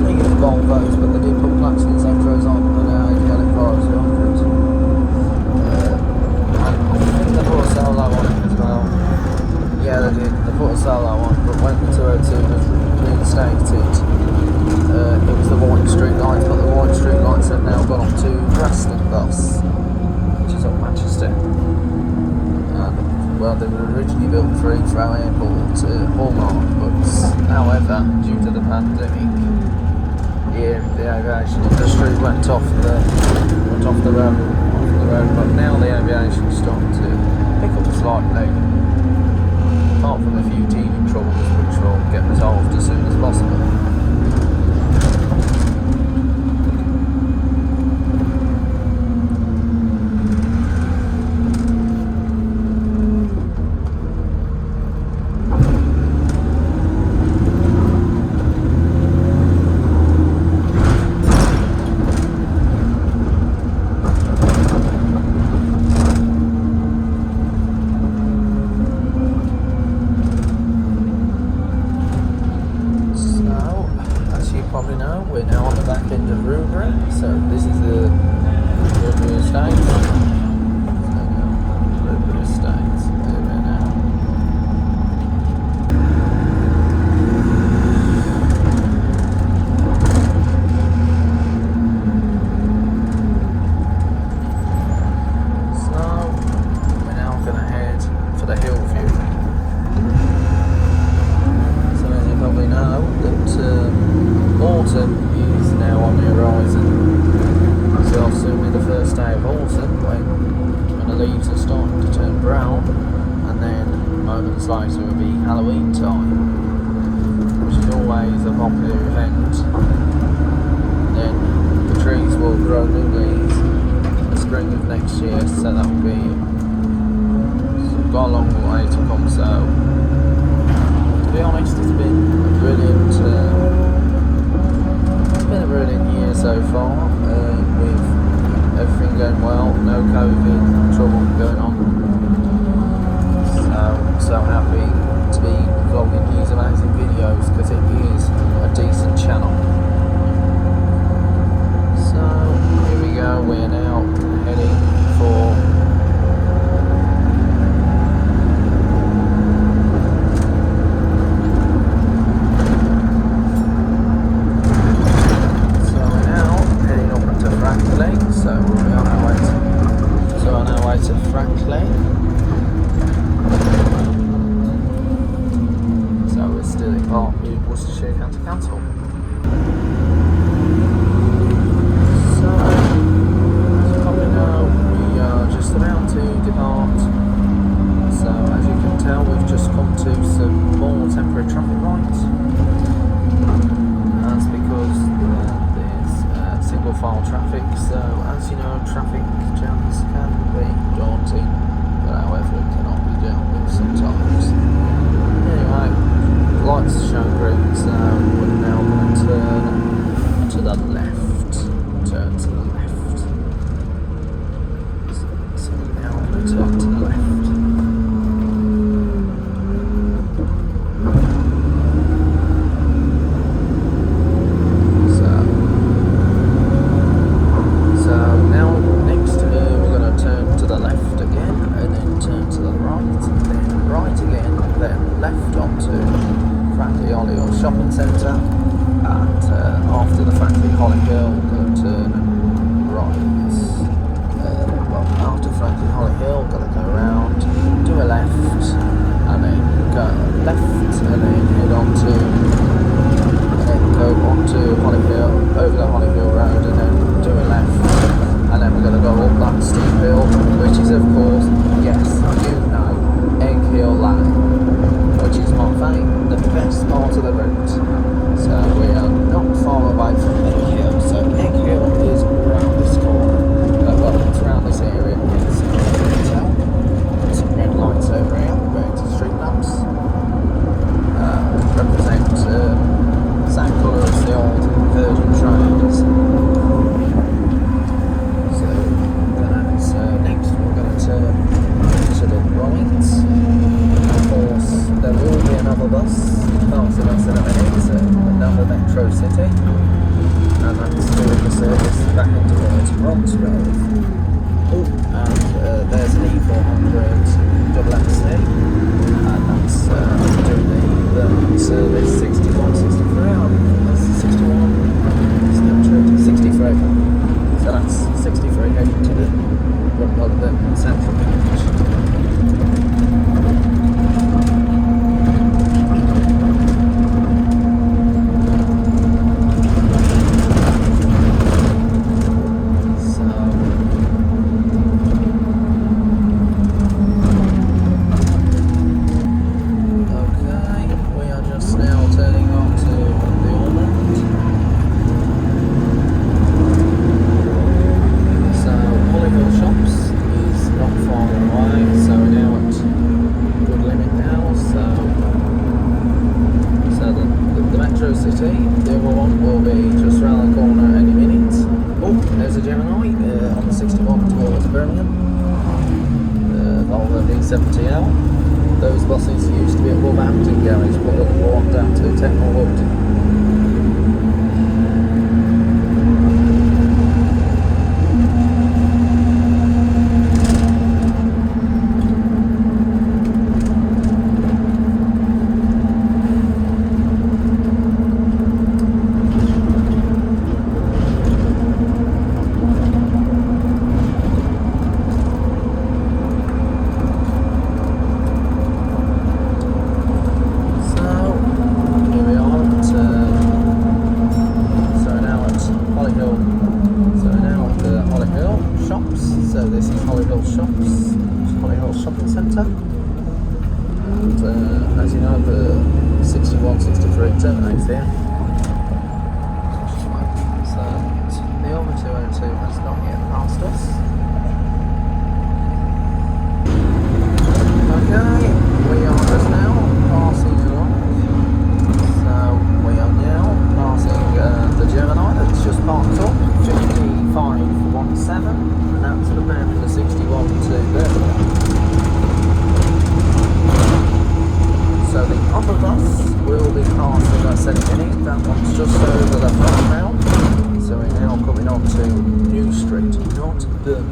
They used Volvos, but they did put Platinum Centros on and ADL cars 100s. I think they put a Solo on it as well. Yeah, they did. They put a Solo on, but when the 202 was reinstated, it was the white street lights, but the white street lights have now gone on to Preston Bus, which is up Manchester. Well, they were originally built for Heathrow Airport, Hallmark, but however, due to the pandemic, the aviation industry went off the road, but now the aviation is starting to pick up slightly. Apart from a few teething troubles, which will get resolved as soon as possible. Probably know, we're now on the back end of Rubery, so this is the Rubery Estates. So Rubery Estates, there we are now. So we're now going to head for the Hillview. So as you probably know, that autumn is now on the horizon, so it'll soon be the first day of autumn when the leaves are starting to turn brown, and then moments later will be Halloween time, which is always a popular event. Then the trees will grow new leaves in the spring of next year, so that will be, so we've got a long way to come. So to be honest, it's been a brilliant year so far, with everything going well, no COVID trouble going on. So happy to be vlogging these amazing videos because it is a decent channel. So here we go, we're now heading for Franklin. So we're still in Parkview, Worcestershire County Council. So, as you probably know, we are just about to depart. So, as you can tell, we've just come to some more temporary traffic lights. That's because there's single file traffic, so as you know, traffic jams can be daunting, but however it cannot be dealt with sometimes. Anyway, lights show green, so we're now going to turn to the left. Turn to the left. So we're now going to turn to the left. So now next to me Foxgrove. Oh, and there's an E400 double MC, and that's doing the service 61, 63, that's 61, 63. So that's 63 heading to the central village. City. The other one will be just around the corner any minute. Oh, there's a Gemini on the 61 towards Birmingham. Volvo V70L. Those buses used to be at Wolverhampton Garage, but look, walk down to Techno Wood. Shopping centre, and as you know, the 61, 63 terminates here. So the other 202 has not yet passed us. Okay, we are just now passing along. So we are now passing the Gemini that's just parked up, 5517, and that's preparing the 61 to Birmingham. So the other bus will be passing us any minute. That one's just over the front now. So we're now coming on to New Street, not Birmingham.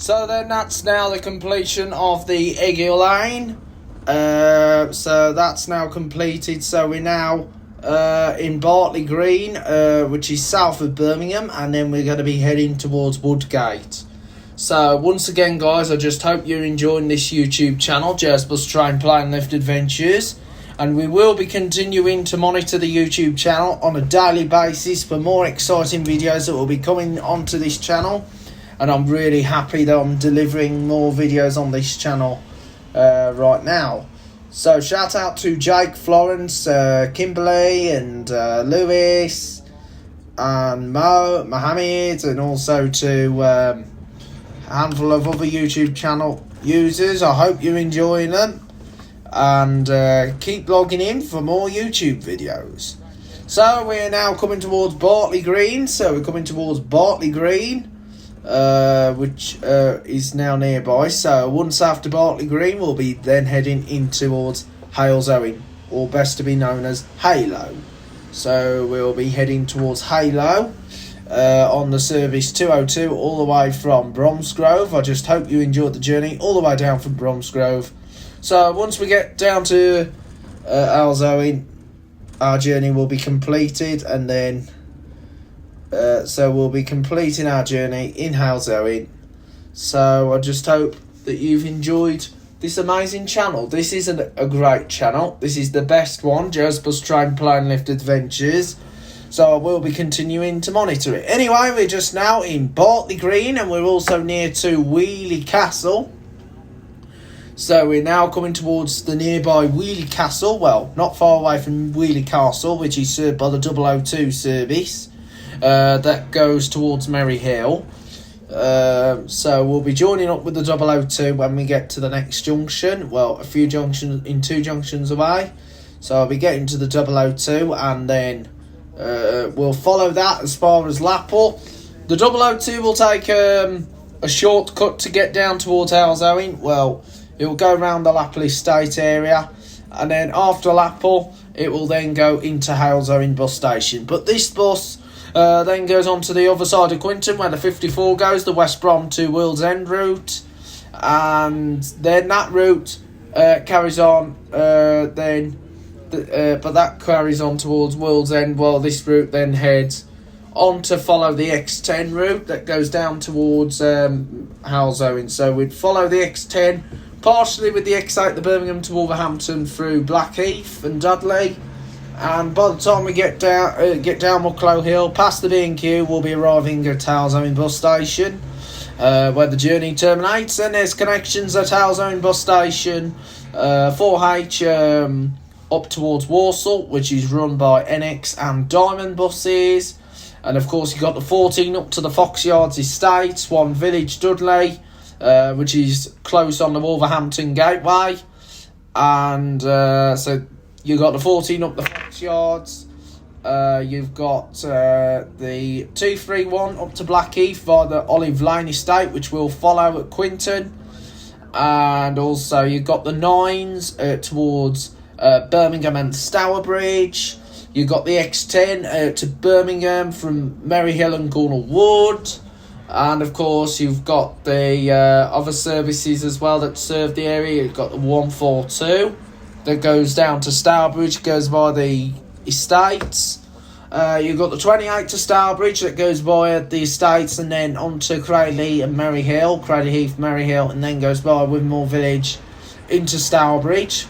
So then that's now the completion of the Egg Hill Lane. So that's now completed. So we're now in Bartley Green, which is south of Birmingham, and then we're going to be heading towards Woodgate. So once again, guys, I just hope you're enjoying this YouTube channel, Jazz Bus Train Play and Lift Adventures, and we will be continuing to monitor the YouTube channel on a daily basis for more exciting videos that will be coming onto this channel. And I'm really happy that I'm delivering more videos on this channel right now. So shout out to Jake, Florence, Kimberly and Lewis and Mo, Mohammed, and also to a handful of other YouTube channel users. I hope you're enjoying them, and keep logging in for more YouTube videos. So we're now coming towards Bartley Green. So we're coming towards Bartley Green, which is now nearby. So once after Bartley Green, we'll be then heading in towards Halesowen, or best to be known as Halo. So we'll be heading towards Halo on the service 202 all the way from Bromsgrove. I just hope you enjoyed the journey all the way down from Bromsgrove. So once we get down to Halesowen, our journey will be completed, and then so we'll be completing our journey in Halesowen. So I just hope that you've enjoyed this amazing channel. This isn't a great channel. This is the best one, Jazz Bus Train Play and Lift Adventures. So I will be continuing to monitor it. Anyway, we're just now in Bartley Green, and we're also near to Wheely Castle. So we're now coming towards the nearby Wheely Castle. Well, not far away from Wheely Castle, which is served by the 002 service. That goes towards Merry Hill. So we'll be joining up with the 002 when we get to the next junction. Well, two junctions away. So I'll be getting to the 002, and then we'll follow that as far as Lappel. The 002 will take a shortcut to get down towards Halesowen. Well, it will go around the Lappel Estate area, and then after Lappel, it will then go into Halesowen bus station. But this bus then goes on to the other side of Quinton, where the 54 goes, the West Brom to World's End route, and then that route carries on. But that carries on towards World's End, while this route then heads on to follow the X10 route that goes down towards Halesowen. So we'd follow the X10 partially with the X8, the Birmingham to Wolverhampton through Blackheath and Dudley. And by the time we get down Mucklow Hill, past the B&Q, we'll be arriving at Halesowen bus station, where the journey terminates. And there's connections at Halesowen bus station, 4H up towards Walsall, which is run by NX and Diamond buses. And of course, you've got the 14 up to the Fox Yards Estate, Swan Village, Dudley, which is close on the Wolverhampton Gateway. And so you've got the 14 up the Fox Yards. You've got the 231 up to Blackheath via the Olive Lane Estate, which will follow at Quinton. And also you've got the 9s towards Birmingham and Stourbridge. You've got the X10 to Birmingham from Merry Hill and Cornwall Wood. And of course you've got the other services as well that serve the area. You've got the 142 that goes down to Stourbridge, goes by the estates. You've got the 28 to Stourbridge that goes by the estates, and then on to Cradley and Merry Hill, Cradley Heath, Merry Hill, and then goes by Wimore Village into Stourbridge.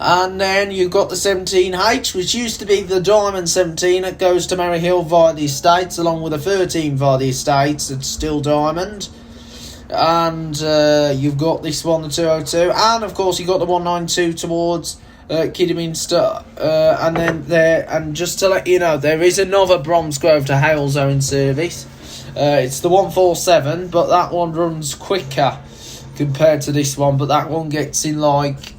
And then you've got the 17H, which used to be the Diamond 17, that goes to Merry Hill via the estates, along with a 13 via the estates. It's still Diamond. And you've got this one, the 202, and of course you've got the 192 towards Kidderminster, and then there. And just to let you know, there is another Bromsgrove to Halesowen service. It's the 147, but that one runs quicker compared to this one. But that one gets in like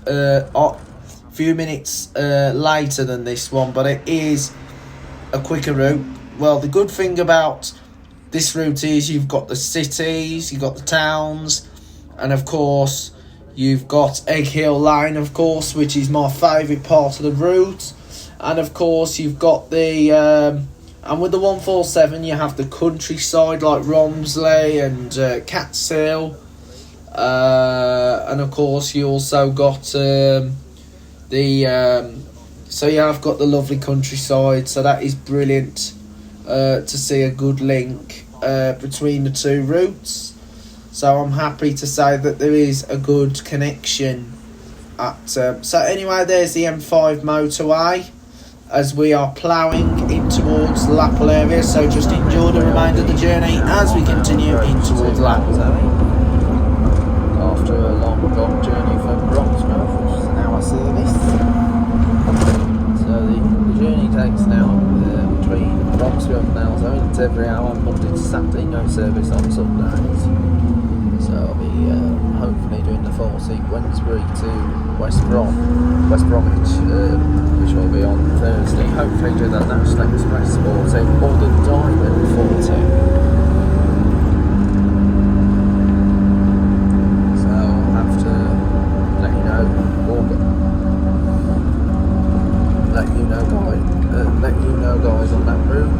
few minutes later than this one, but it is a quicker route. Well, the good thing about this route is you've got the cities, you've got the towns, and of course you've got Egg Hill Lane, of course, which is my favourite part of the route. And of course you've got the And with the 147, you have the countryside like Romsley and Catshill. And of course, you also got so you have got the lovely countryside. So that is brilliant to see a good link between the two routes. So I'm happy to say that there is a good connection. So anyway, there's the M5 motorway as we are ploughing in towards Lappel area, so just enjoy the remainder of the journey as we continue in towards Lappel. After a long journey from Broxgrove, which is an hour service, so the journey takes now between Broxgrove and Alzone. It's every hour, Monday to Saturday, no service on Sundays. So I'll be hopefully doing the full sequence to West Bromwich, which will be on Thursday. Hopefully do that National Express 40 or the Diamond 40. So I'll have to let you know guys on that route.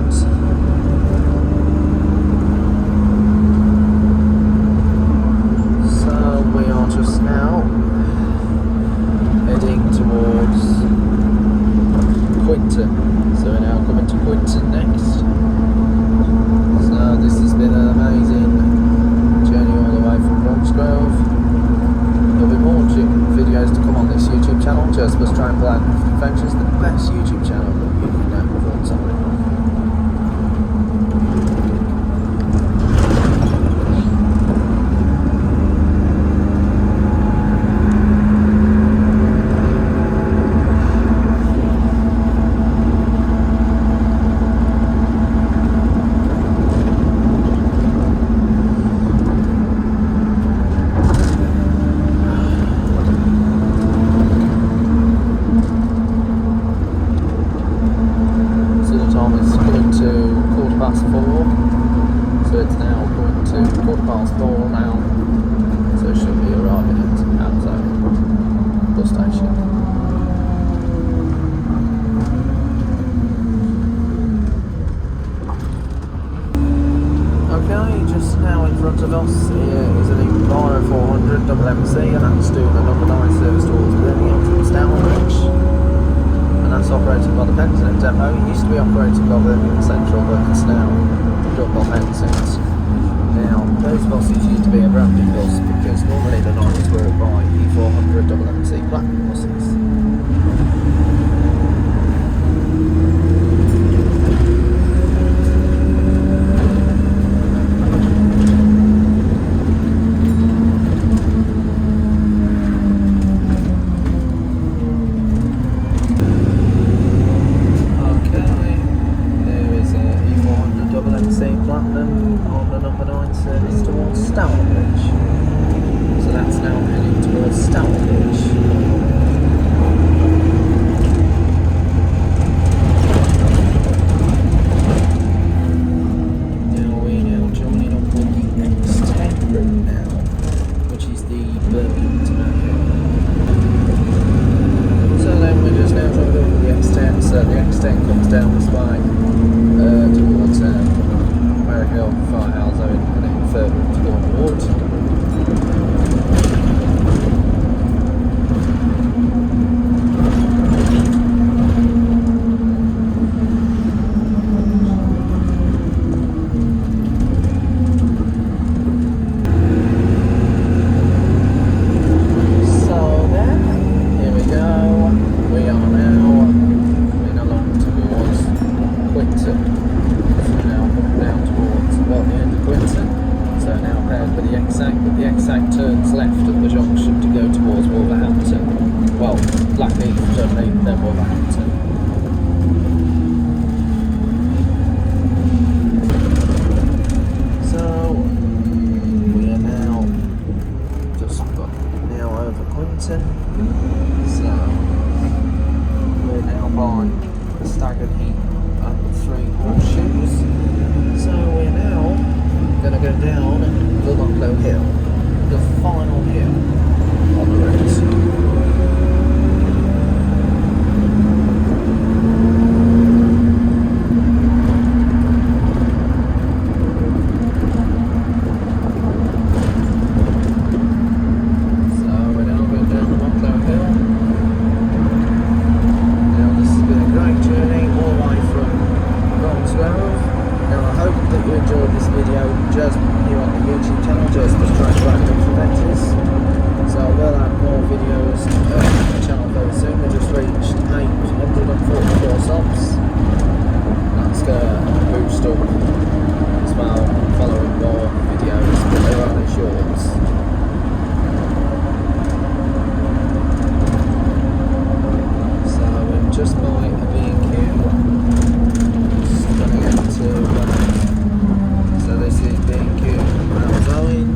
We are just now heading towards Quinton, so we're now coming to Quinton next. So this has been an amazing journey all the way from Broxgrove. There'll be more videos to come on this YouTube channel. Just was trying to plan Adventures, the best YouTube channel that you can know of all time. YouTube channel, just the Straight Random Adventures. So I will have more videos on the channel very soon. We just reached 844 subs. That's going to boost up as well, following more videos, but they're only shorts. So I'm just by a B&Q. Just going to get to... so this is B&Q Mount Owen.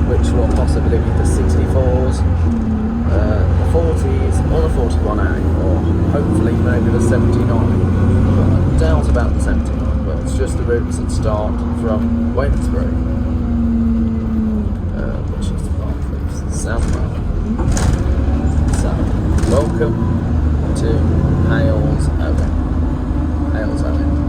Which will possibly be the 64s, the 40s, or the 41A, or hopefully maybe the 79. I doubt about the 79, but it's just the routes that start from Wednesbury, which is Barclays, Southwell. So, welcome to Hales Owen. Hales Owen.